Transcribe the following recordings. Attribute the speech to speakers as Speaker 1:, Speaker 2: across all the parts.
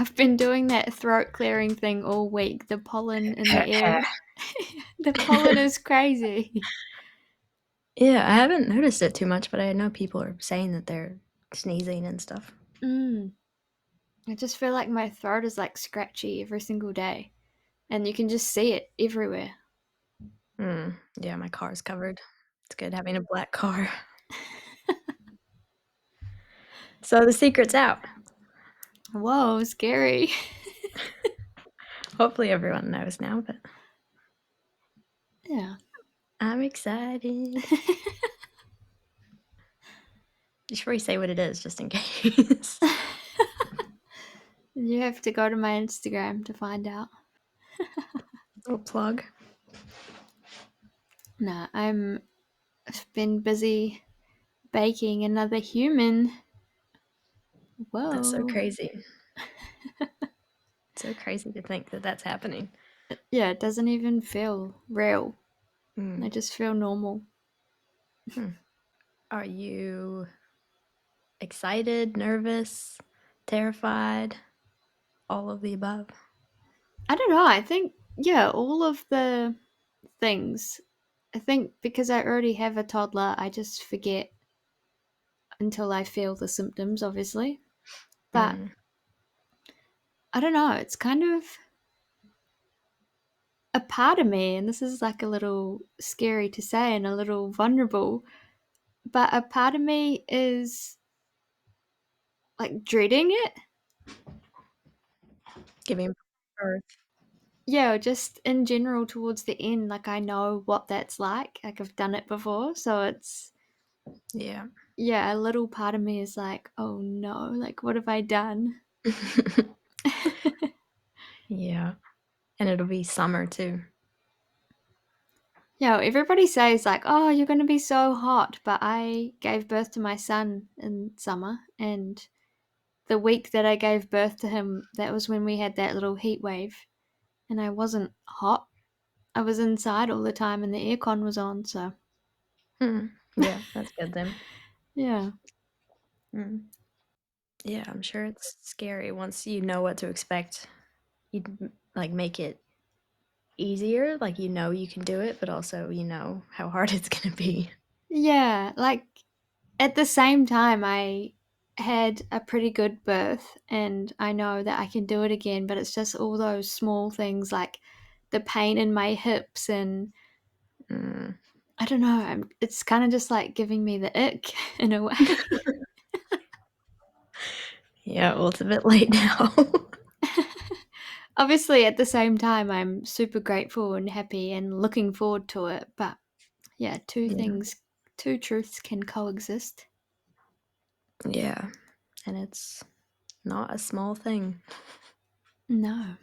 Speaker 1: I've been doing that throat clearing thing all week. The pollen in the air. The pollen is crazy.
Speaker 2: Yeah, I haven't noticed it too much, but I know people are saying that they're sneezing and stuff.
Speaker 1: Mm. I just feel like my throat is like scratchy every single day. And you can just see it everywhere.
Speaker 2: Yeah, my car's covered. It's good having a black car. So the secret's out.
Speaker 1: Whoa, scary.
Speaker 2: Hopefully everyone knows now, but
Speaker 1: Yeah.
Speaker 2: I'm excited. Before you say what it is, just in case.
Speaker 1: You have to go to my Instagram to find out.
Speaker 2: Little plug.
Speaker 1: No, I've been busy baking another human.
Speaker 2: That's so
Speaker 1: Whoa.
Speaker 2: crazy. So crazy to think that that's happening.
Speaker 1: Yeah, it doesn't even feel real. I
Speaker 2: Mm.
Speaker 1: just feel normal.
Speaker 2: Hmm. Are you excited, nervous, terrified? All of the above?
Speaker 1: I don't know. I think, yeah, all of the things. I think because I already have a toddler, I just forget until I feel the symptoms, obviously. But
Speaker 2: Mm.
Speaker 1: I don't know. It's kind of a part of me, and this is like a little scary to say and a little vulnerable, but a part of me is like dreading it.
Speaker 2: Giving birth.
Speaker 1: Yeah, just in general towards the end, like I know what that's like. Like I've done it before. So it's,
Speaker 2: Yeah.
Speaker 1: yeah, a little part of me is like, oh no, like what have I done?
Speaker 2: Yeah. And it'll be summer too.
Speaker 1: Yeah, everybody says like, oh, you're going to be so hot. But I gave birth to my son in summer. And the week that I gave birth to him, that was when we had that little heat wave. And I wasn't hot. I was inside all the time and the aircon was on. So,
Speaker 2: Hmm. Yeah, that's good then.
Speaker 1: yeah.
Speaker 2: Mm. Yeah, I'm sure it's scary once you know what to expect. You like make it easier, like you know you can do it, but also you know how hard it's gonna be.
Speaker 1: Yeah. Like at the same time, I had a pretty good birth and I know that I can do it again. But it's just all those small things like the pain in my hips and
Speaker 2: Mm.
Speaker 1: I don't know. It's kind of just like giving me the ick in a way.
Speaker 2: Yeah, well, it's a bit late now.
Speaker 1: Obviously, at the same time, I'm super grateful and happy and looking forward to it. But yeah,
Speaker 2: Yeah.
Speaker 1: two truths can coexist.
Speaker 2: Yeah, and it's not a small thing.
Speaker 1: No.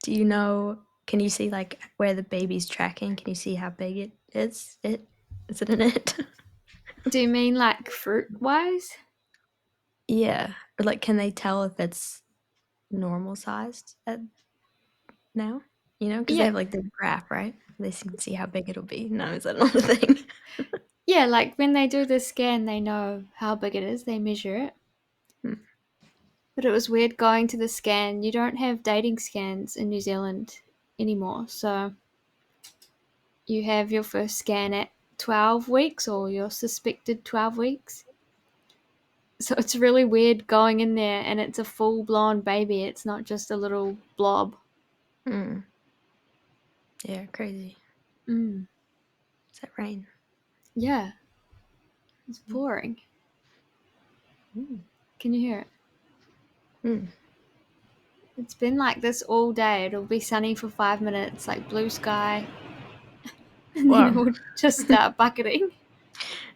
Speaker 2: Do you know can you see, like, where the baby's tracking? Can you see how big it is? Is it in it?
Speaker 1: Do you mean like fruit wise?
Speaker 2: Yeah, or, like, can they tell if it's normal sized at now? You know, because they
Speaker 1: Yeah.
Speaker 2: have, like, the graph, right? They can see how big it'll be. No, is that not a thing?
Speaker 1: Yeah, like when they do the scan, they know how big it is, they measure it.
Speaker 2: Hmm.
Speaker 1: But it was weird going to the scan. You don't have dating scans in New Zealand anymore. So you have your first scan at 12 weeks or your suspected 12 weeks. So it's really weird going in there and it's a full blown baby. It's not just a little blob.
Speaker 2: Hmm. Yeah, crazy.
Speaker 1: Mm.
Speaker 2: Is that rain?
Speaker 1: Yeah, it's pouring.
Speaker 2: Mm.
Speaker 1: Can you hear it?
Speaker 2: Mm.
Speaker 1: It's been like this all day. It'll be sunny for 5 minutes, like blue sky, and then it
Speaker 2: Wow.
Speaker 1: will just start bucketing.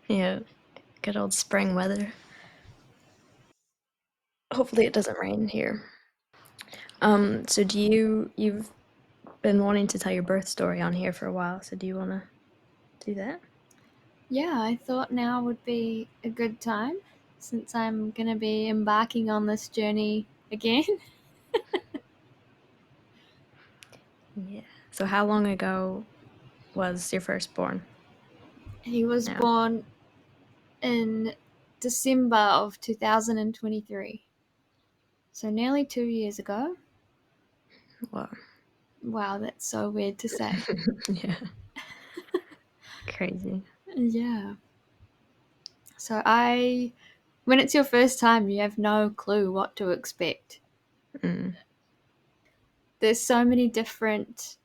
Speaker 2: Yeah, good old spring weather. Hopefully it doesn't rain here. So you've been wanting to tell your birth story on here for a while, so do you wanna do that?
Speaker 1: Yeah, I thought now would be a good time since I'm going to be embarking on this journey again.
Speaker 2: Yeah. So how long ago was your firstborn
Speaker 1: He was
Speaker 2: now?
Speaker 1: born in December of 2023. So nearly 2 years ago.
Speaker 2: Wow.
Speaker 1: Wow, that's so weird to say.
Speaker 2: Yeah. Crazy.
Speaker 1: Yeah. So when it's your first time, you have no clue what to expect.
Speaker 2: Mm,
Speaker 1: There's so many different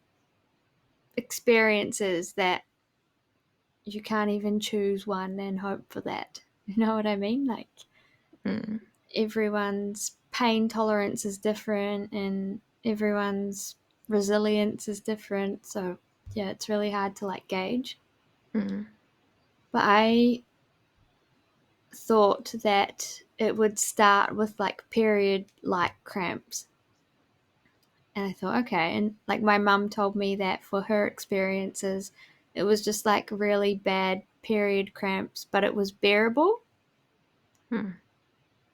Speaker 1: experiences that you can't even choose one and hope for that. You know what I mean? Like
Speaker 2: mm,
Speaker 1: everyone's pain tolerance is different and everyone's resilience is different. So yeah, it's really hard to like gauge.
Speaker 2: mm,
Speaker 1: But I thought that it would start with like period like cramps. And I thought, okay. And like my mum told me that for her experiences, it was just like really bad period cramps, but it was bearable.
Speaker 2: mm.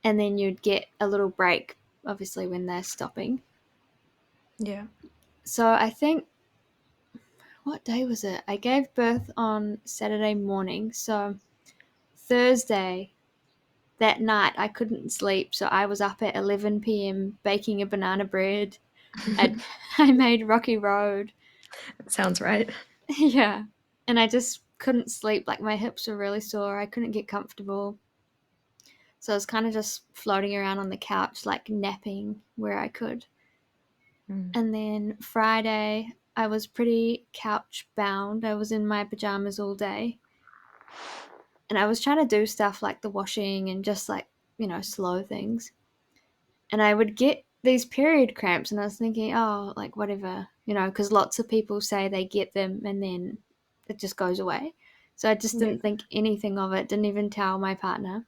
Speaker 1: And then you'd get a little break, obviously, when they're stopping.
Speaker 2: Yeah.
Speaker 1: So I think, what day was it? I gave birth on Saturday morning. So Thursday, that night, I couldn't sleep. So I was up at 11 p.m. baking a banana bread. I, I made Rocky Road.
Speaker 2: Sounds right.
Speaker 1: Yeah. And I just couldn't sleep. Like my hips were really sore. I couldn't get comfortable. So I was kind of just floating around on the couch, like napping where I could.
Speaker 2: Mm,
Speaker 1: And then Friday, I was pretty couch bound. I was in my pajamas all day. And I was trying to do stuff like the washing and just like, slow things. And I would get these period cramps, and I was thinking, oh, like whatever, because lots of people say they get them and then it just goes away. So I just
Speaker 2: yeah.
Speaker 1: didn't think anything of it, didn't even tell my partner.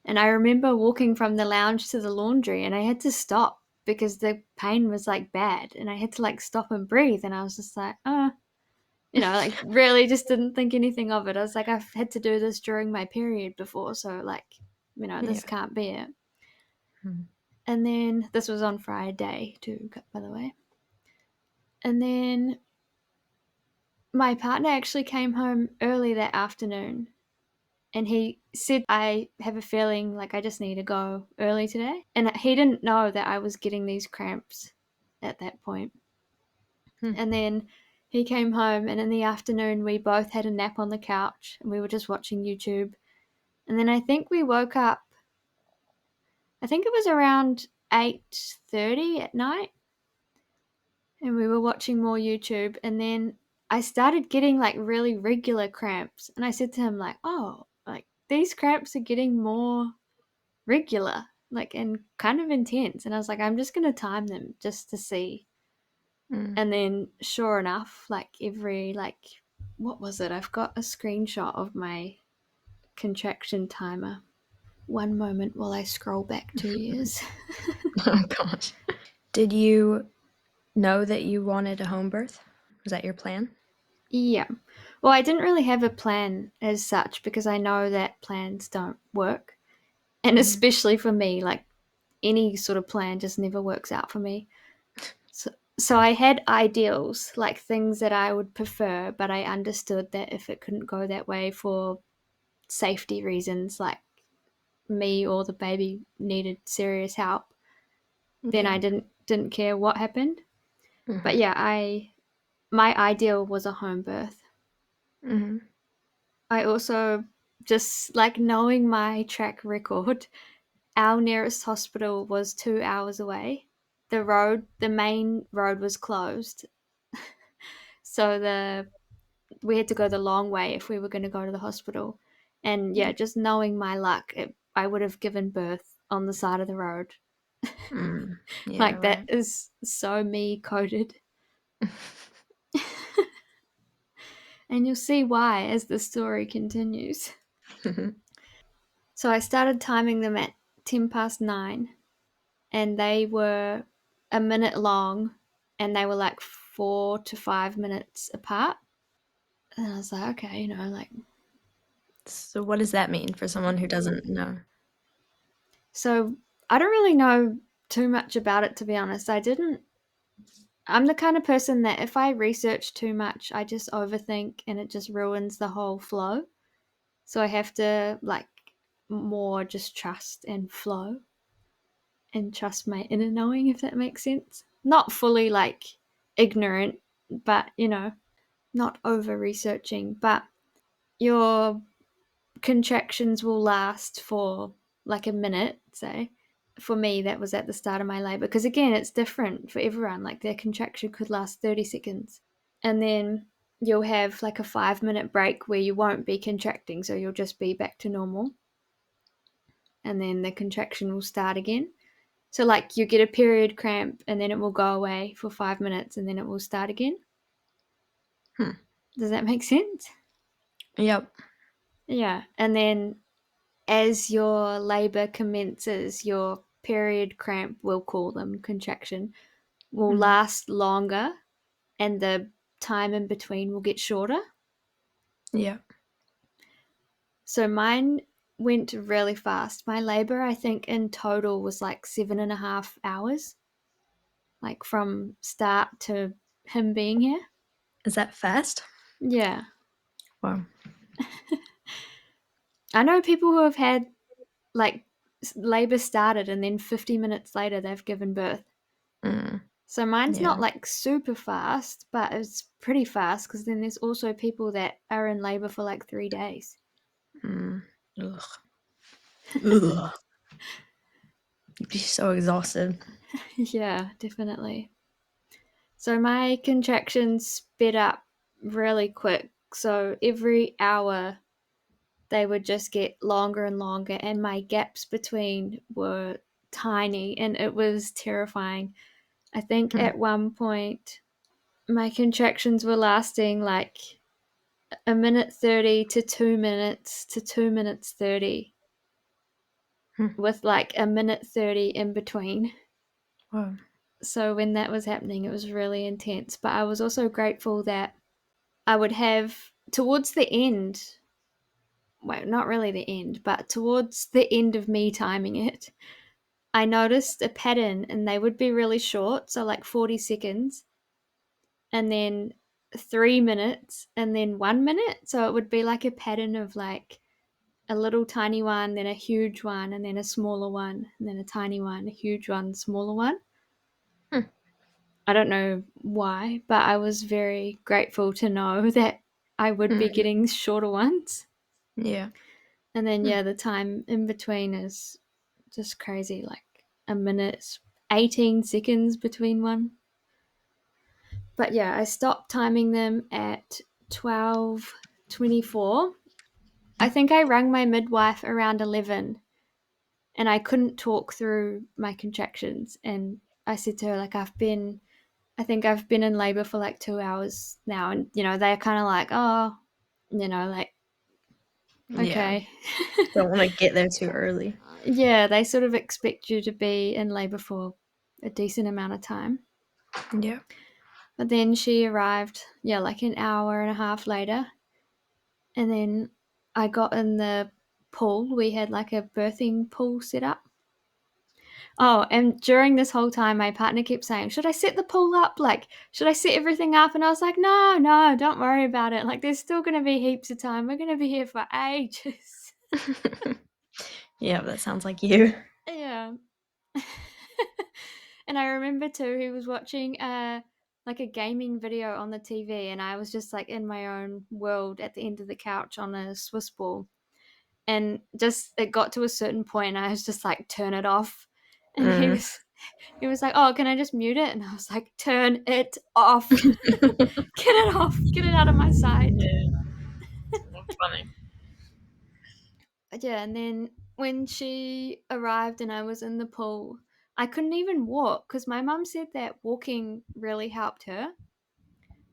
Speaker 1: And I remember walking from the lounge to the laundry and I had to stop because the pain was like bad and I had to like stop and breathe. And I was just like, oh, like really just didn't think anything of it. I was like, I've had to do this during my period before. So, like, this
Speaker 2: Yeah.
Speaker 1: can't be it.
Speaker 2: Mm,
Speaker 1: And then this was on Friday too, by the way. And then my partner actually came home early that afternoon and he said, I have a feeling like I just need to go early today. And he didn't know that I was getting these cramps at that point.
Speaker 2: mm.
Speaker 1: And then he came home, and in the afternoon, we both had a nap on the couch and we were just watching YouTube. And then I think we woke up, I think it was around 8:30 at night, and we were watching more YouTube. And then I started getting like really regular cramps. And I said to him, like, oh, like these cramps are getting more regular, like, and kind of intense. And I was like, I'm just going to time them just to see.
Speaker 2: Mm.
Speaker 1: And then, sure enough, like, what was it? I've got a screenshot of my contraction timer. One moment while I scroll back 2 years.
Speaker 2: Oh gosh. Did you know that you wanted a home birth? Was that your plan?
Speaker 1: Yeah. Well, I didn't really have a plan as such because I know that plans don't work. And
Speaker 2: Mm,
Speaker 1: especially for me, like, any sort of plan just never works out for me. So I had ideals, like things that I would prefer, but I understood that if it couldn't go that way for safety reasons, like me or the baby needed serious help, then
Speaker 2: yeah.
Speaker 1: I didn't care what happened. But
Speaker 2: Hmm.
Speaker 1: yeah, I my ideal was a home birth.
Speaker 2: Hmm.
Speaker 1: I also just like knowing my track record, our nearest hospital was 2 hours away. The main road was closed. So we had to go the long way if we were going to go to the hospital. And yeah, just knowing my luck, I would have given birth on the side of the road.
Speaker 2: Mm. Yeah,
Speaker 1: Like that
Speaker 2: right.
Speaker 1: is so me coded. And you'll see why as the story continues. So I started timing them at 10 past 9, and they were a minute long, and they were like 4 to 5 minutes apart. And I was like, okay, like,
Speaker 2: So what does that mean for someone who doesn't know?
Speaker 1: so I don't really know too much about it, to be honest. I'm the kind of person that if I research too much, I just overthink and it just ruins the whole flow. So I have to like more just trust and flow. and trust my inner knowing, if that makes sense. Not fully like ignorant, but not over researching. But your contractions will last for like a minute, say. For me, that was at the start of my labor, because again, it's different for everyone. Like their contraction could last 30 seconds. And then you'll have like a 5-minute break where you won't be contracting, so you'll just be back to normal. And then the contraction will start again. So, like, you get a period cramp and then it will go away for 5 minutes and then it will start again.
Speaker 2: Hmm.
Speaker 1: Does that make sense?
Speaker 2: Yep.
Speaker 1: Yeah. And then as your labor commences, your period cramp, we'll call them contraction, will
Speaker 2: Mm.
Speaker 1: last longer and the time in between will get shorter.
Speaker 2: Yep.
Speaker 1: So mine went really fast. My labor, I think, in total was like 7.5 hours, like from start to him being here.
Speaker 2: Is that fast?
Speaker 1: Yeah.
Speaker 2: Wow.
Speaker 1: I know people who have had like labor started and then 50 minutes later they've given birth.
Speaker 2: Mm.
Speaker 1: So mine's not
Speaker 2: Yeah.
Speaker 1: like super fast, but it's pretty fast, because then there's also people that are in labor for like 3 days.
Speaker 2: Mm. Ugh. Ugh. You'd be so exhausted.
Speaker 1: Yeah, definitely. So my contractions sped up really quick. So every hour they would just get longer and longer, and my gaps between were tiny, and it was terrifying. I think
Speaker 2: Hmm.
Speaker 1: at one point my contractions were lasting like a minute 30 to 2 minutes to 2 minutes 30,
Speaker 2: Hmm.
Speaker 1: with like a minute 30 in between.
Speaker 2: Wow.
Speaker 1: So when that was happening, it was really intense. But I was also grateful that I would have towards the end, well, not really the end, but towards the end of me timing it, I noticed a pattern and they would be really short. So like 40 seconds and then 3 minutes and then 1 minute. So it would be like a pattern of like a little tiny one, then a huge one, and then a smaller one, and then a tiny one, a huge one, smaller one.
Speaker 2: Hmm.
Speaker 1: I don't know why, but I was very grateful to know that I would be
Speaker 2: Mm.
Speaker 1: getting shorter ones.
Speaker 2: Yeah.
Speaker 1: And then,
Speaker 2: Hmm.
Speaker 1: yeah, the time in between is just crazy, like a minute, 18 seconds between one. But yeah, I stopped timing them at 12:24. I think I rang my midwife around 11 and I couldn't talk through my contractions. And I said to her, like, I think I've been in labor for like 2 hours now. And, they're kind of like, oh, like,
Speaker 2: Yeah.
Speaker 1: okay.
Speaker 2: Don't want to get there too early.
Speaker 1: Yeah, they sort of expect you to be in labor for a decent amount of time.
Speaker 2: Yeah.
Speaker 1: But then she arrived, yeah, like an hour and a half later. And then I got in the pool. We had like a birthing pool set up. Oh, and during this whole time, my partner kept saying, should I set the pool up? Like, should I set everything up? And I was like, no, no, don't worry about it. Like, there's still going to be heaps of time. We're going to be here for ages.
Speaker 2: Yeah, that sounds like you.
Speaker 1: Yeah. And I remember too, he was watching like a gaming video on the TV, and I was just like in my own world at the end of the couch on a Swiss ball. And just it got to a certain point, and I was just like, turn it off. And he
Speaker 2: Mm.
Speaker 1: was he was like, oh, can I just mute it? And I was like, turn it off. Get it off. Get it out of my sight.
Speaker 2: Yeah. That's funny.
Speaker 1: Yeah, and then when she arrived and I was in the pool, I couldn't even walk because my mum said that walking really helped her.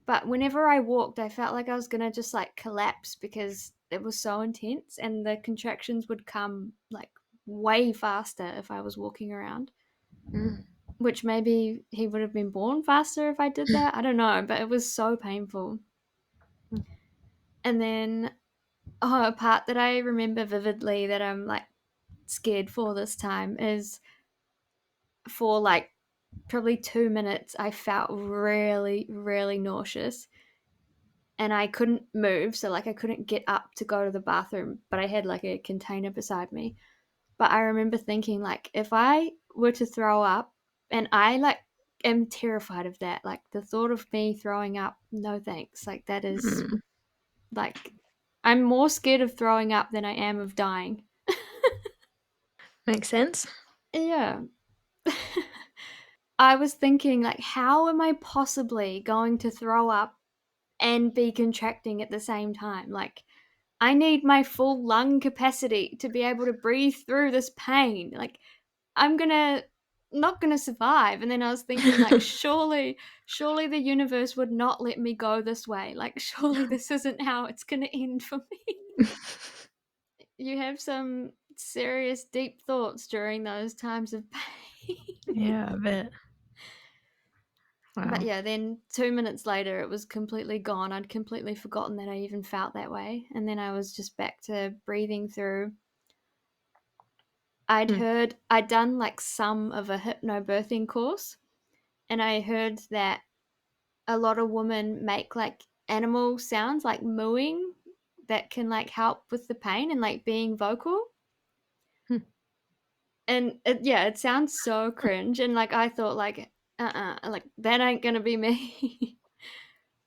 Speaker 1: But whenever I walked, I felt like I was gonna just like collapse because it was so intense, and the contractions would come like way faster if I was walking around.
Speaker 2: Mm.
Speaker 1: Which maybe he would have been born faster if I did that. I don't know, but it was so painful. And then, oh, a part that I remember vividly that I'm like scared for this time is for like probably 2 minutes, I felt really, really nauseous and I couldn't move. So, like, I couldn't get up to go to the bathroom, but I had like a container beside me. But I remember thinking, like, if I were to throw up, and I like am terrified of that. Like the thought of me throwing up, no thanks. Like that is
Speaker 2: Mm,
Speaker 1: like I'm more scared of throwing up than I am of dying.
Speaker 2: makes sense.
Speaker 1: Yeah. I was thinking like how am I possibly going to throw up and be contracting at the same time? Like I need my full lung capacity to be able to breathe through this pain. Like I'm gonna not gonna survive. And then I was thinking like surely the universe would not let me go this way. Like surely this isn't how it's gonna end for me. You have some serious deep thoughts during those times of pain.
Speaker 2: Yeah, I bet.
Speaker 1: But
Speaker 2: Wow.
Speaker 1: yeah, then 2 minutes later it was completely gone. I'd completely forgotten that I even felt that way. And then I was just back to breathing through.
Speaker 2: Mm,
Speaker 1: I'd done like some of a hypnobirthing course, and I heard that a lot of women make like animal sounds like mooing that can like help with the pain and like being vocal.
Speaker 2: mm,
Speaker 1: And yeah, it sounds so cringe. And like I thought, like, like that ain't gonna be me.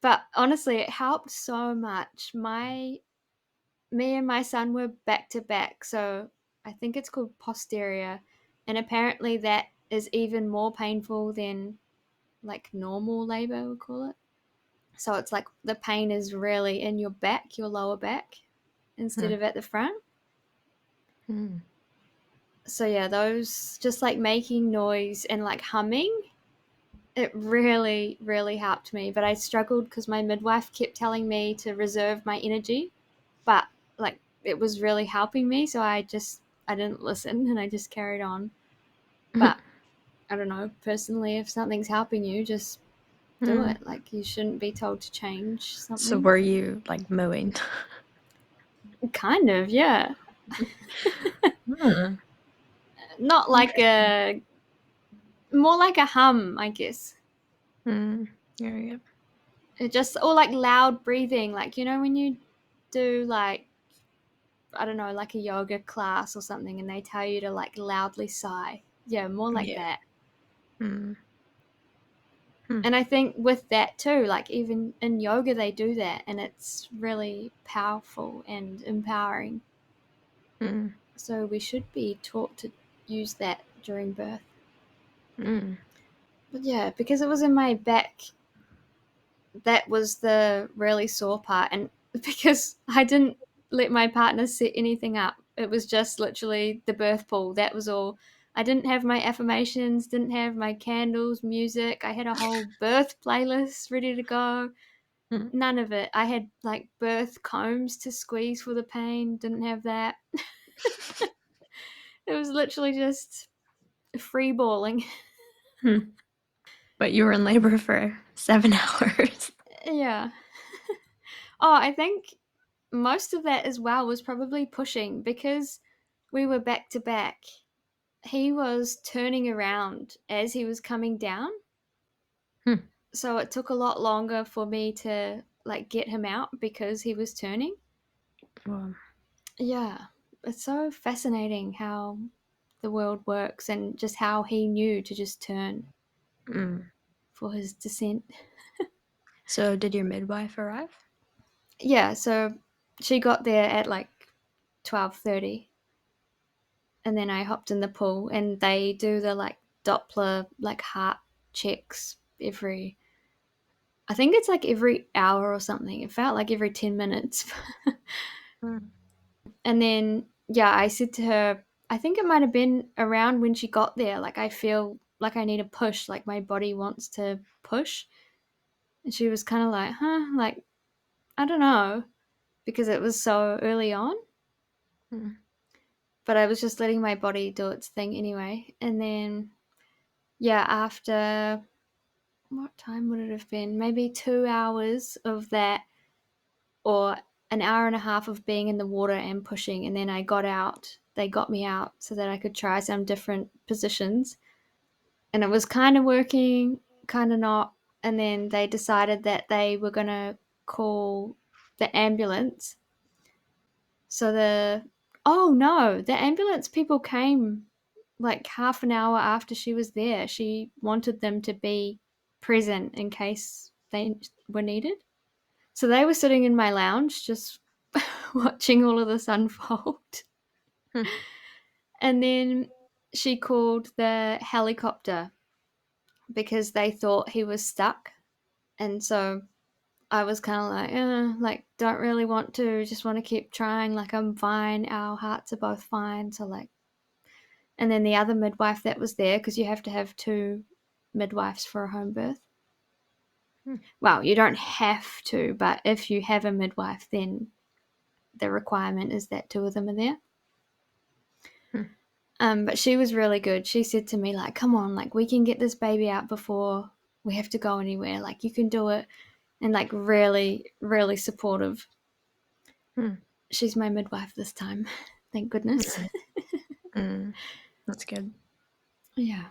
Speaker 1: But honestly, it helped so much. Me and my son were back to back, so I think it's called posterior, and apparently that is even more painful than like normal labor, we call it. So it's like the pain is really in your back, your lower back, instead
Speaker 2: mm,
Speaker 1: of at the front.
Speaker 2: mm,
Speaker 1: So yeah, those just like making noise and like humming, it really, really helped me. But I struggled because my midwife kept telling me to reserve my energy, but like it was really helping me. So I didn't listen and I just carried on.
Speaker 2: mm,
Speaker 1: But I don't know, personally, if something's helping you, just do
Speaker 2: mm.
Speaker 1: it. Like you shouldn't be told to change
Speaker 2: So
Speaker 1: something.
Speaker 2: were you like mooing?
Speaker 1: Kind of, yeah.
Speaker 2: Hmm,
Speaker 1: Not like
Speaker 2: interesting.
Speaker 1: a more like a hum, I guess.
Speaker 2: Mm, there you go.
Speaker 1: It just or like loud breathing, like when you do like I don't know, like a yoga class or something, and they tell you to like loudly sigh. Yeah, more like
Speaker 2: Yeah.
Speaker 1: that.
Speaker 2: Mm, mm,
Speaker 1: And I think with that too, like even in yoga, they do that, and it's really powerful and empowering.
Speaker 2: mm,
Speaker 1: So we should be taught to use that during birth.
Speaker 2: mm,
Speaker 1: But yeah, because it was in my back, that was the really sore part. And because I didn't let my partner set anything up, it was just literally the birth pool. That was all. I didn't have my affirmations, didn't have my candles, music. I had a whole birth playlist ready to go.
Speaker 2: mm.
Speaker 1: None of it. I had like birth combs to squeeze for the pain, didn't have that. It was literally just free balling.
Speaker 2: Hmm. But you were in labor for 7 hours.
Speaker 1: Yeah. Oh, I think most of that as well was probably pushing because we were back to back. He was turning around as he was coming down.
Speaker 2: Hmm.
Speaker 1: So it took a lot longer for me to like get him out because he was turning.
Speaker 2: Well,
Speaker 1: Yeah. It's so fascinating how the world works and just how he knew to just turn
Speaker 2: mm.
Speaker 1: for his descent.
Speaker 2: So did your midwife arrive?
Speaker 1: Yeah, so she got there at like 12:30, and then I hopped in the pool and they do the like Doppler like heart checks every I think it's like every hour or something. It felt like every 10 minutes.
Speaker 2: Mm,
Speaker 1: And then yeah, I said to her, I think it might have been around when she got there, like I feel like I need a push, like my body wants to push. And she was kind of like, "Huh, like I don't know," because it was so early on.
Speaker 2: mm,
Speaker 1: But I was just letting my body do its thing anyway. And then yeah, after what time would it have been? Maybe 2 hours of that, or an hour and a half of being in the water and pushing. And then I got out. They got me out so that I could try some different positions. And it was kind of working, kind of not. And then they decided that they were going to call the ambulance. So oh no, the ambulance people came like half an hour after she was there. She wanted them to be present in case they were needed. So they were sitting in my lounge just watching all of this unfold.
Speaker 2: Hmm.
Speaker 1: And then she called the helicopter because they thought he was stuck. And so I was kind of like, like, don't really want to, just want to keep trying. Like, I'm fine. Our hearts are both fine. So, like, and then the other midwife that was there, because you have to have two midwives for a home birth.
Speaker 2: Hmm.
Speaker 1: Well, you don't have to, but if you have a midwife, then the requirement is that two of them are there.
Speaker 2: Hmm.
Speaker 1: But she was really good. She said to me, like, come on, like, we can get this baby out before we have to go anywhere. Like, you can do it. And, like, really, really supportive.
Speaker 2: Hmm.
Speaker 1: She's my midwife this time. Thank goodness.
Speaker 2: Mm. Mm. That's good.
Speaker 1: Yeah.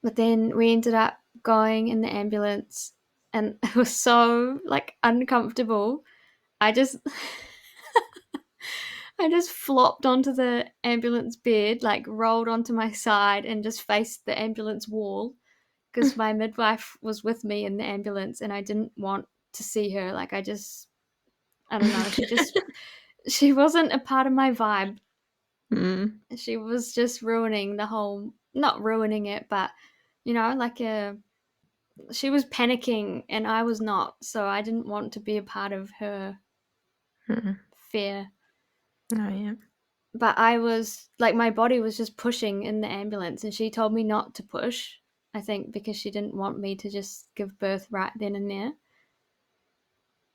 Speaker 1: But then we ended up going in the ambulance and it was so like uncomfortable. I just I just flopped onto the ambulance bed, like rolled onto my side and just faced the ambulance wall because my midwife was with me in the ambulance and I didn't want to see her. Like I don't know, she wasn't a part of my vibe.
Speaker 2: Mm.
Speaker 1: She was just ruining the whole, not ruining it, but like she was panicking and I was not, so I didn't want to be a part of her
Speaker 2: Mm.
Speaker 1: fear.
Speaker 2: Oh yeah.
Speaker 1: But I was like, my body was just pushing in the ambulance, and she told me not to push. I think because she didn't want me to just give birth right then and there.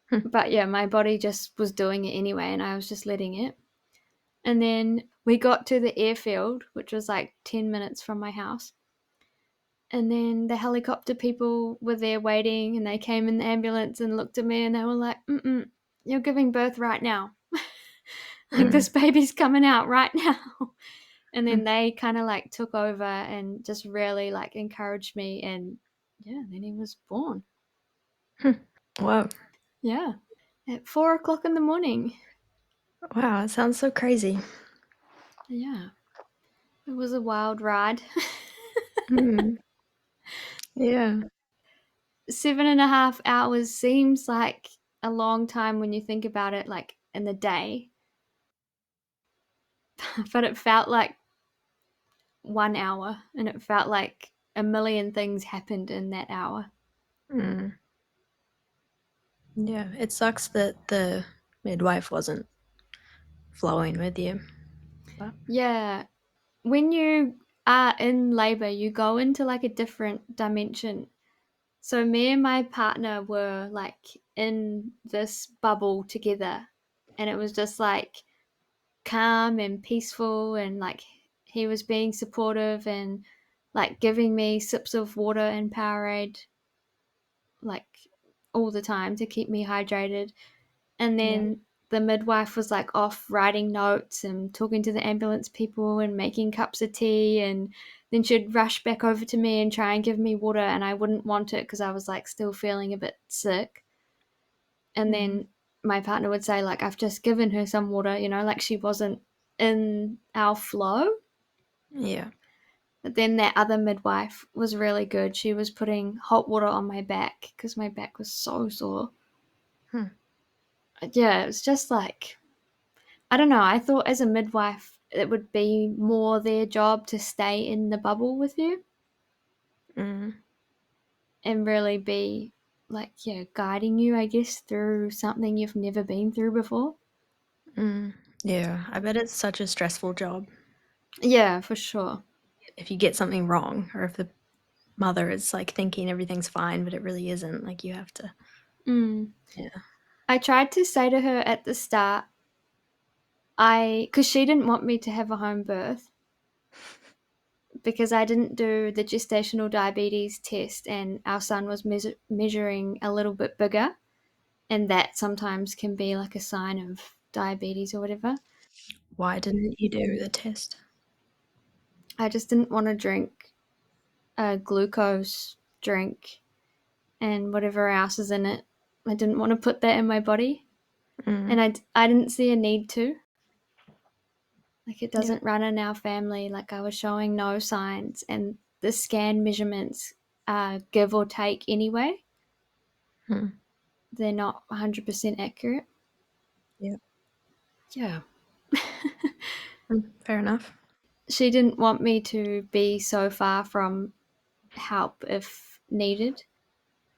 Speaker 2: Hmm.
Speaker 1: But yeah, my body just was doing it anyway, and I was just letting it. And then we got to the airfield, which was like 10 minutes from my house. And then the helicopter people were there waiting, and they came in the ambulance and looked at me, and they were like, you're giving birth right now. Like,
Speaker 2: Mm.
Speaker 1: this baby's coming out right now. And
Speaker 2: Hmm.
Speaker 1: then they kind of like took over and just really like encouraged me. And yeah, then he was born.
Speaker 2: Hmm. Whoa.
Speaker 1: Yeah. At 4 o'clock in the morning.
Speaker 2: Wow, it sounds so crazy.
Speaker 1: Yeah. It was a wild ride.
Speaker 2: Mm. Yeah.
Speaker 1: 7.5 hours seems like a long time when you think about it, like in the day, but it felt like 1 hour and it felt like a million things happened in that hour.
Speaker 2: Mm. Yeah. It sucks that the midwife wasn't flowing with you. But
Speaker 1: Yeah. When you are in labor, you go into like a different dimension. So me and my partner were like in this bubble together, and it was just like calm and peaceful, and like he was being supportive and like giving me sips of water and Powerade like all the time to keep me hydrated. And
Speaker 2: yeah.
Speaker 1: then the midwife was like off writing notes and talking to the ambulance people and making cups of tea, and then she'd rush back over to me and try and give me water, and I wouldn't want it because I was like still feeling a bit sick. And
Speaker 2: Mm.
Speaker 1: then my partner would say like, I've just given her some water, like she wasn't in our flow.
Speaker 2: Yeah.
Speaker 1: But then that other midwife was really good. She was putting hot water on my back because my back was so sore.
Speaker 2: Hmm.
Speaker 1: Yeah, it was just like, I don't know. I thought as a midwife, it would be more their job to stay in the bubble with you
Speaker 2: Mm.
Speaker 1: and really be like, yeah, guiding you, I guess, through something you've never been through before.
Speaker 2: Mm. Yeah. I bet it's such a stressful job
Speaker 1: Yeah, for sure.
Speaker 2: if you get something wrong or if the mother is like thinking everything's fine, but it really isn't. Like you have to.
Speaker 1: Mm.
Speaker 2: Yeah.
Speaker 1: I tried to say to her at the start, because she didn't want me to have a home birth because I didn't do the gestational diabetes test and our son was measuring a little bit bigger. And that sometimes can be like a sign of diabetes or whatever.
Speaker 2: Why didn't you do the test?
Speaker 1: I just didn't want to drink a glucose drink and whatever else is in it. I didn't want to put that in my body. And
Speaker 2: Mm.
Speaker 1: I didn't see a need to. Like it
Speaker 2: Yeah.
Speaker 1: doesn't run in our family. Like I was showing no signs, and the scan measurements give or take anyway.
Speaker 2: Hmm.
Speaker 1: They're not 100% accurate.
Speaker 2: Yeah.
Speaker 1: Yeah.
Speaker 2: Fair enough.
Speaker 1: She didn't want me to be so far from help if needed.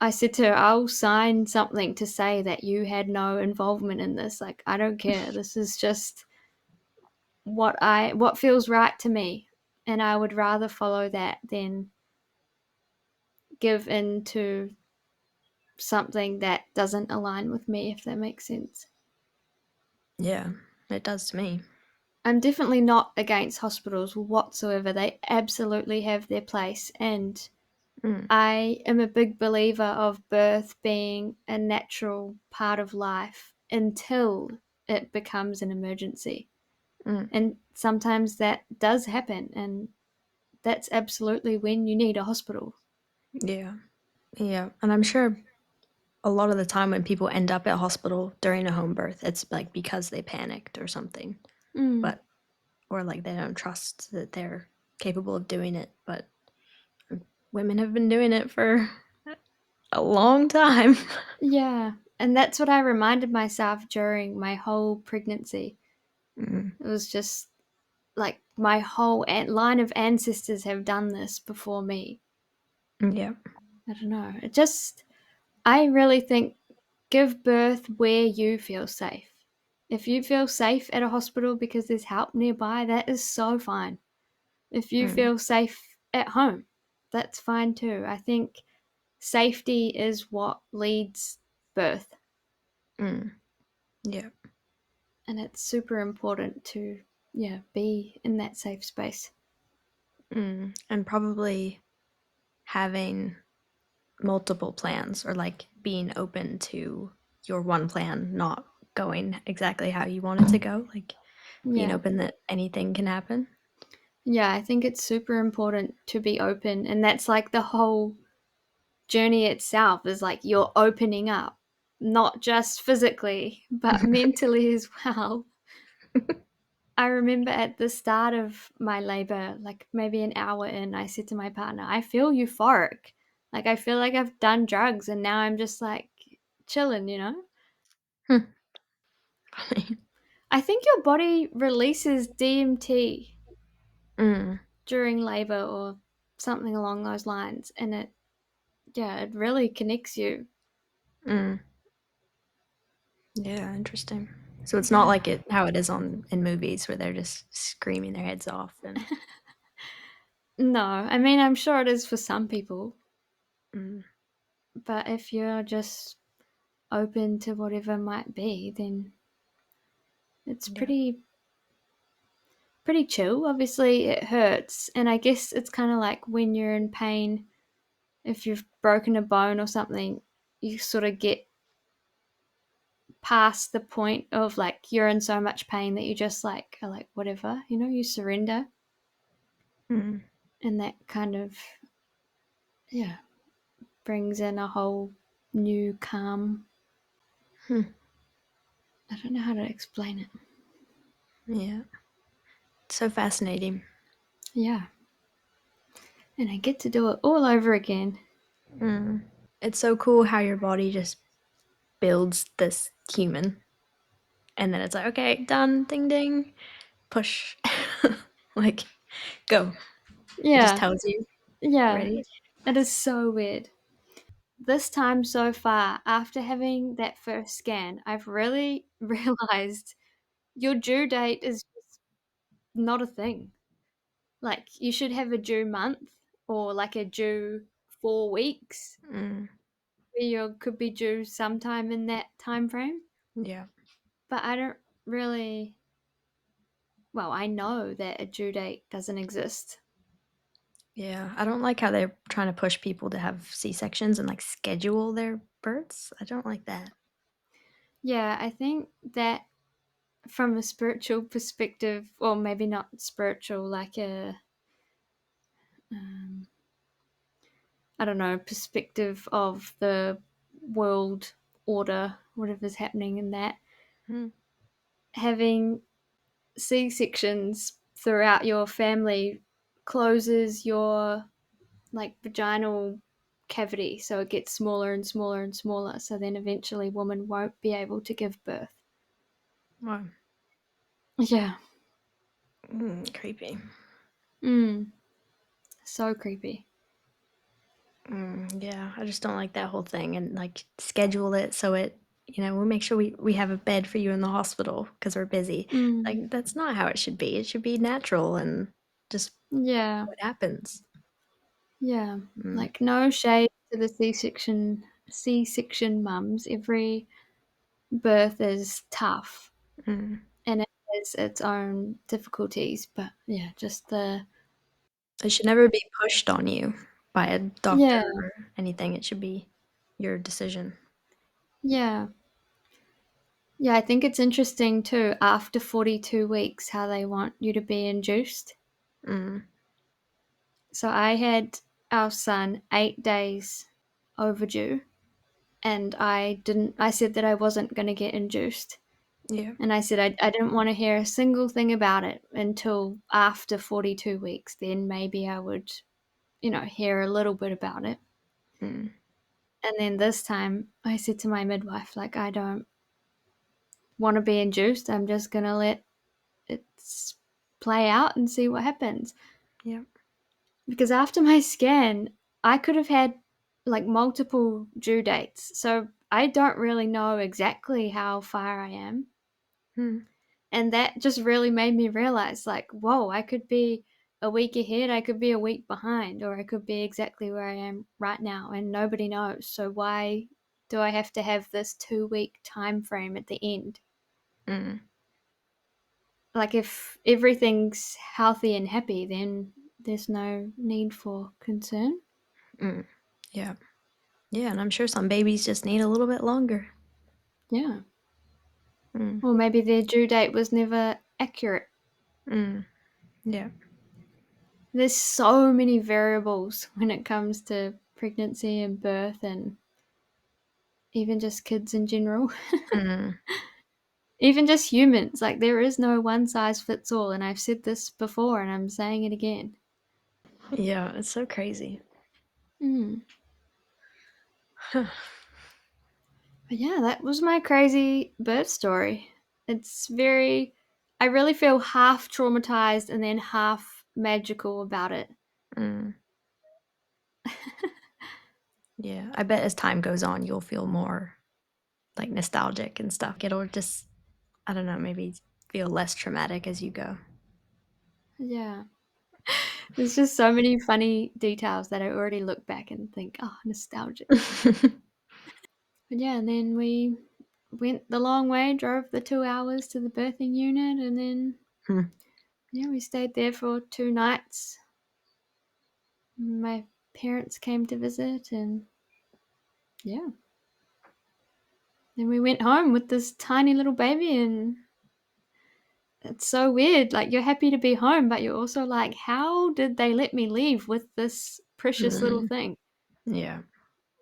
Speaker 1: I said to her, I'll sign something to say that you had no involvement in this. Like, I don't care. This is just what feels right to me. And I would rather follow that than give in to something that doesn't align with me, if that makes sense.
Speaker 2: Yeah, it does to me.
Speaker 1: I'm definitely not against hospitals whatsoever. They absolutely have their place. And
Speaker 2: Mm,
Speaker 1: I am a big believer of birth being a natural part of life until it becomes an emergency.
Speaker 2: mm,
Speaker 1: And sometimes that does happen. And that's absolutely when you need a hospital.
Speaker 2: yeah, yeah, and I'm sure a lot of the time when people end up at hospital during a home birth, it's like because they panicked or something,
Speaker 1: Mm,
Speaker 2: but or like they don't trust that they're capable of doing it. But women have been doing it for a long time.
Speaker 1: yeah. And that's what I reminded myself during my whole pregnancy.
Speaker 2: Mm,
Speaker 1: It was just like my whole line of ancestors have done this before me.
Speaker 2: yeah.
Speaker 1: I don't know. I really think give birth where you feel safe. If you feel safe at a hospital because there's help nearby, that is so fine. If you
Speaker 2: Mm,
Speaker 1: feel safe at home, that's fine too. I think safety is what leads birth,
Speaker 2: mm, yeah.
Speaker 1: and it's super important to, yeah, be in that safe space.
Speaker 2: And probably having multiple plans or like being open to your one plan not going exactly how you want it to go, like being
Speaker 1: Yeah.
Speaker 2: open that anything can happen.
Speaker 1: Yeah, I think it's super important to be open, and that's like the whole journey itself is like you're opening up, not just physically, but mentally as well. I remember at the start of my labor, like maybe an hour in, I said to my partner, I feel euphoric. Like I feel like I've done drugs and now I'm just like chilling, you know?
Speaker 2: Hmm, funny.
Speaker 1: I think your body releases DMT
Speaker 2: Mm,
Speaker 1: during labor or something along those lines. And yeah, it really connects you.
Speaker 2: mm. Yeah, interesting. So it's not
Speaker 1: Yeah.
Speaker 2: like it how it is on in movies where they're just screaming their heads off and
Speaker 1: No, I mean, I'm sure it is for some people,
Speaker 2: mm,
Speaker 1: but if you're just open to whatever might be, then it's
Speaker 2: yeah.
Speaker 1: pretty chill. Obviously, it hurts, and I guess it's kind of like when you're in pain, if you've broken a bone or something, you sort of get past the point of like you're in so much pain that you just like are like whatever, you know, you surrender,
Speaker 2: Mm,
Speaker 1: and that kind of, yeah, brings in a whole new calm.
Speaker 2: hmm,
Speaker 1: I don't know how to explain it.
Speaker 2: yeah. So fascinating.
Speaker 1: Yeah, and I get to do it all over again.
Speaker 2: Mm. It's so cool how your body just builds this human and then it's like, okay, done, ding ding, push. Like, go. It just
Speaker 1: Yeah,
Speaker 2: tells you,
Speaker 1: yeah,
Speaker 2: ready?
Speaker 1: it is so weird. This time so far, after having that first scan, I've really realized your due date is just not a thing. Like, you should have a due month or like a due 4 weeks
Speaker 2: Mm,
Speaker 1: where you could be due sometime in that time frame.
Speaker 2: yeah.
Speaker 1: But I don't really, well, I know that a due date doesn't exist.
Speaker 2: Yeah. I don't like how they're trying to push people to have C-sections and like schedule their births. I don't like that.
Speaker 1: Yeah, I think that from a spiritual perspective, or maybe not spiritual, like um, I don't know, perspective of the world order, whatever's happening in that,
Speaker 2: Mm,
Speaker 1: having C-sections throughout your family closes your like vaginal cavity, so it gets smaller and smaller and smaller, so then eventually woman won't be able to give birth.
Speaker 2: Wow.
Speaker 1: Yeah.
Speaker 2: Creepy.
Speaker 1: Mm. So creepy.
Speaker 2: Yeah, I just don't like that whole thing and like schedule it so we'll make sure we have a bed for you in the hospital because we're busy.
Speaker 1: Mm.
Speaker 2: Like, that's not how it should be. It should be natural and just
Speaker 1: Yeah.
Speaker 2: what happens.
Speaker 1: Yeah.
Speaker 2: Mm,
Speaker 1: Like no shade to the C-section mums. Every birth is tough
Speaker 2: mm.
Speaker 1: and it has its own difficulties, but yeah, just the
Speaker 2: It should never be pushed on you by a doctor
Speaker 1: yeah,
Speaker 2: or anything. It should be your decision.
Speaker 1: yeah. Yeah, I think it's interesting too, after 42 weeks, how they want you to be induced.
Speaker 2: Mm,
Speaker 1: So I had our son 8 days overdue, and I said that I wasn't going to get induced.
Speaker 2: yeah.
Speaker 1: And I said I didn't want to hear a single thing about it until after 42 weeks. Then maybe I would, hear a little bit about it.
Speaker 2: Mm,
Speaker 1: And then this time I said to my midwife, like, I don't want to be induced. I'm just going to let it play out and see what happens.
Speaker 2: yeah.
Speaker 1: Because after my scan, I could have had like multiple due dates. So I don't really know exactly how far I am.
Speaker 2: Mm,
Speaker 1: And that just really made me realize, like, whoa, I could be a week ahead, I could be a week behind, or I could be exactly where I am right now, and nobody knows. So why do I have to have this 2 week time frame at the end?
Speaker 2: mm,
Speaker 1: Like, if everything's healthy and happy, then there's no need for concern.
Speaker 2: mm. Yeah. Yeah, and I'm sure some babies just need a little bit longer.
Speaker 1: Yeah.
Speaker 2: Mm,
Speaker 1: Or maybe their due date was never accurate.
Speaker 2: mm. Yeah.
Speaker 1: There's so many variables when it comes to pregnancy and birth and even just kids in general.
Speaker 2: Mm.
Speaker 1: Even just humans. Like, there is no one size fits all. And I've said this before and I'm saying it again.
Speaker 2: Yeah, it's so crazy.
Speaker 1: Mm. But yeah, that was my crazy birth story. It's very, I really feel half traumatized and then half magical about it.
Speaker 2: Mm. Yeah, I bet as time goes on, you'll feel more like nostalgic and stuff. It'll just, I don't know, maybe feel less traumatic as you go.
Speaker 1: Yeah. There's just so many funny details that I already look back and think, oh, nostalgic. But yeah, and then we went the long way, drove the 2 hours to the birthing unit, and then,
Speaker 2: Hmm.
Speaker 1: yeah, we stayed there for 2 nights. My parents came to visit, and yeah. Then we went home with this tiny little baby, and it's so weird. Like, you're happy to be home, but you're also like, how did they let me leave with this precious little
Speaker 2: Mm.
Speaker 1: thing?
Speaker 2: Yeah.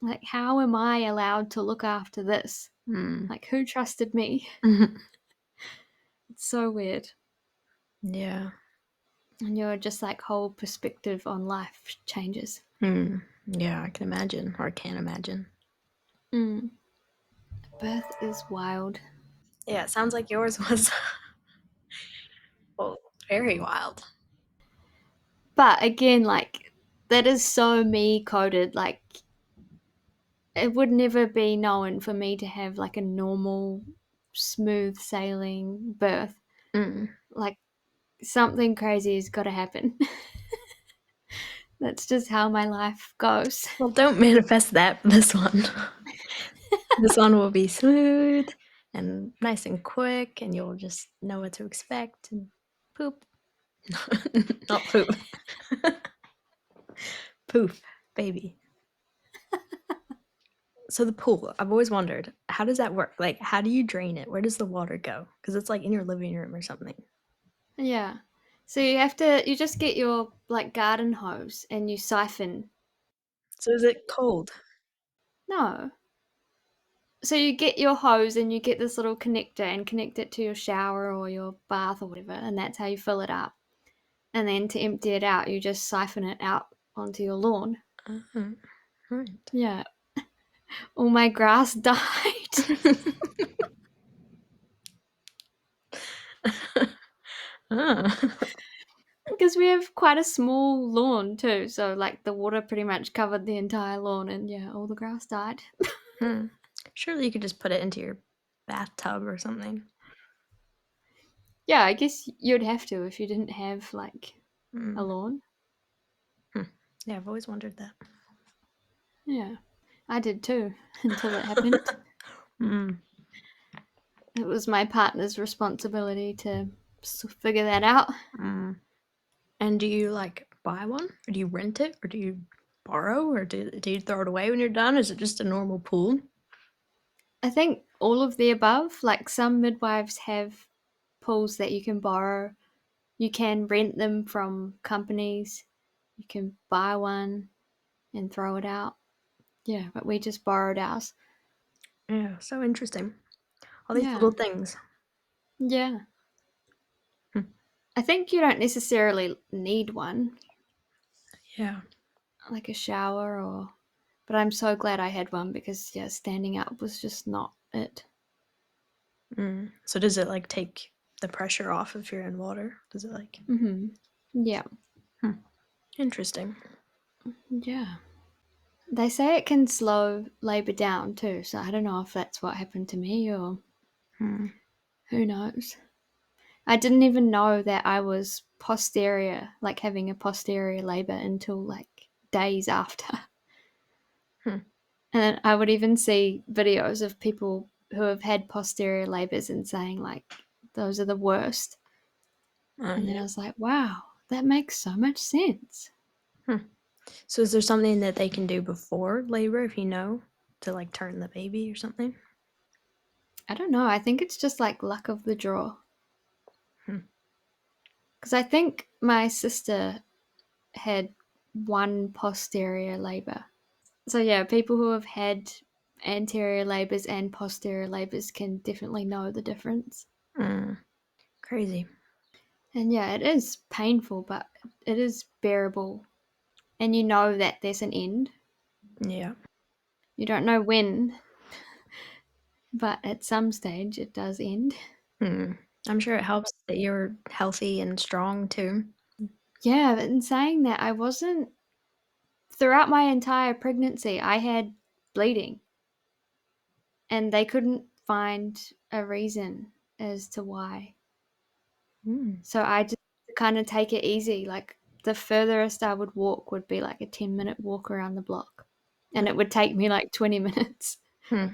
Speaker 1: Like, how am I allowed to look after this?
Speaker 2: Mm.
Speaker 1: Like, who trusted me? It's so weird.
Speaker 2: Yeah.
Speaker 1: And your just like whole perspective on life changes.
Speaker 2: Mm. Yeah, I can imagine, or I can't imagine.
Speaker 1: Mm. Birth is wild.
Speaker 2: Yeah, it sounds like yours was well, very wild.
Speaker 1: But again, like, that is so me coded. Like, it would never be known for me to have like a normal, smooth sailing birth.
Speaker 2: Mm.
Speaker 1: Like, something crazy has got to happen. That's just how my life goes.
Speaker 2: Well, don't manifest that for this one. This one will be smooth and nice and quick, and you'll just know what to expect and poop. Not poop. Poof, baby. So the pool, I've always wondered, how does that work? Like, how do you drain it? Where does the water go? Because it's like in your living room or something.
Speaker 1: Yeah. So you just get your like garden hose and you siphon.
Speaker 2: So is it cold?
Speaker 1: No, So you get your hose and you get this little connector and connect it to your shower or your bath or whatever, and that's how you fill it up. And then to empty it out, you just siphon it out onto your lawn.
Speaker 2: Uh, right.
Speaker 1: Yeah. All my grass died
Speaker 2: Ah.
Speaker 1: because we have quite a small lawn too. So like the water pretty much covered the entire lawn, and yeah, all the grass died.
Speaker 2: Hmm. Surely you could just put it into your bathtub or something.
Speaker 1: Yeah, I guess you'd have to if you didn't have like a
Speaker 2: Mm.
Speaker 1: lawn.
Speaker 2: Hmm. Yeah, I've always wondered that.
Speaker 1: Yeah, I did too until it happened.
Speaker 2: Mm.
Speaker 1: It was my partner's responsibility to figure that out.
Speaker 2: Mm. And do you like buy one, or do you rent it, or do you borrow, or do you throw it away when you're done? Is it just a normal pool?
Speaker 1: I think all of the above. Like some midwives have pools that you can borrow. You can rent them from companies. You can buy one and throw it out. Yeah, but we just borrowed ours.
Speaker 2: Yeah, so interesting. All these
Speaker 1: Yeah.
Speaker 2: little things.
Speaker 1: Yeah.
Speaker 2: Hmm.
Speaker 1: I think you don't necessarily need one,
Speaker 2: Yeah.
Speaker 1: like a shower or. But I'm so glad I had one because, yeah, standing up was just not it.
Speaker 2: Mm. So does it like take the pressure off if you're in water? Does it like?
Speaker 1: Yeah.
Speaker 2: Hmm. Interesting.
Speaker 1: Yeah. They say it can slow labour down too, so I don't know if that's what happened to me or
Speaker 2: Hmm.
Speaker 1: who knows. I didn't even know that I was posterior, like having a posterior labour until like days after.
Speaker 2: Hmm.
Speaker 1: And then I would even see videos of people who have had posterior labours and saying like those are the worst. And then
Speaker 2: Yeah.
Speaker 1: I was like, wow, that makes so much sense.
Speaker 2: Hmm. So is there something that they can do before labor if you know to like turn the baby or something?
Speaker 1: I don't know. I think it's just like luck of the draw.
Speaker 2: Hmm.
Speaker 1: Because I think my sister had one posterior labour. So yeah, people who have had anterior labours and posterior labours can definitely know the difference.
Speaker 2: Mm. Crazy.
Speaker 1: And yeah, it is painful, but it is bearable. And you know that there's an end.
Speaker 2: Yeah.
Speaker 1: You don't know when, but at some stage it does end.
Speaker 2: Hmm. I'm sure it helps that you're healthy and strong too.
Speaker 1: Yeah, but in saying that, I wasn't, throughout my entire pregnancy, I had bleeding, and they couldn't find a reason as to why.
Speaker 2: Mm.
Speaker 1: So I just kind of take it easy. Like the furthest I would walk would be like a 10-minute walk around the block. And it would take me like 20 minutes.
Speaker 2: Hmm.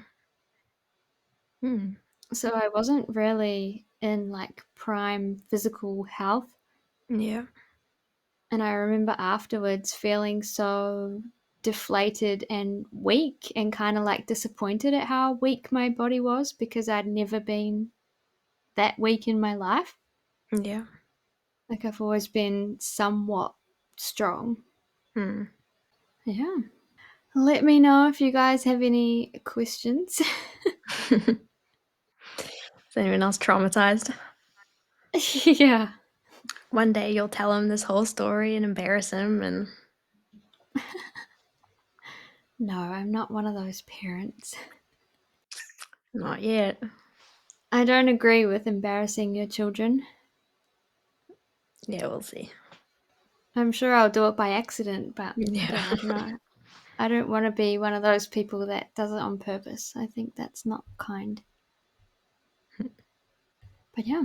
Speaker 2: Hmm.
Speaker 1: So I wasn't really in like prime physical health.
Speaker 2: Yeah.
Speaker 1: And I remember afterwards feeling so deflated and weak and kind of like disappointed at how weak my body was because I'd never been that weak in my life.
Speaker 2: Yeah.
Speaker 1: Like I've always been somewhat strong.
Speaker 2: Hmm.
Speaker 1: Yeah. Let me know if you guys have any questions.
Speaker 2: Is anyone else traumatized?
Speaker 1: Yeah.
Speaker 2: One day you'll tell him this whole story and embarrass him, and
Speaker 1: No, I'm not one of those parents.
Speaker 2: not yet.
Speaker 1: I don't agree with embarrassing your children.
Speaker 2: Yeah, we'll see.
Speaker 1: I'm sure I'll do it by accident, but
Speaker 2: Yeah.
Speaker 1: yeah, I don't know. I don't want to be one of those people that does it on purpose. I think that's not kind. But yeah,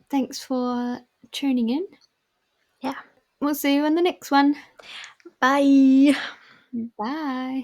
Speaker 1: thanks for tuning in.
Speaker 2: Yeah.
Speaker 1: We'll see you in the next one.
Speaker 2: Bye.
Speaker 1: Bye.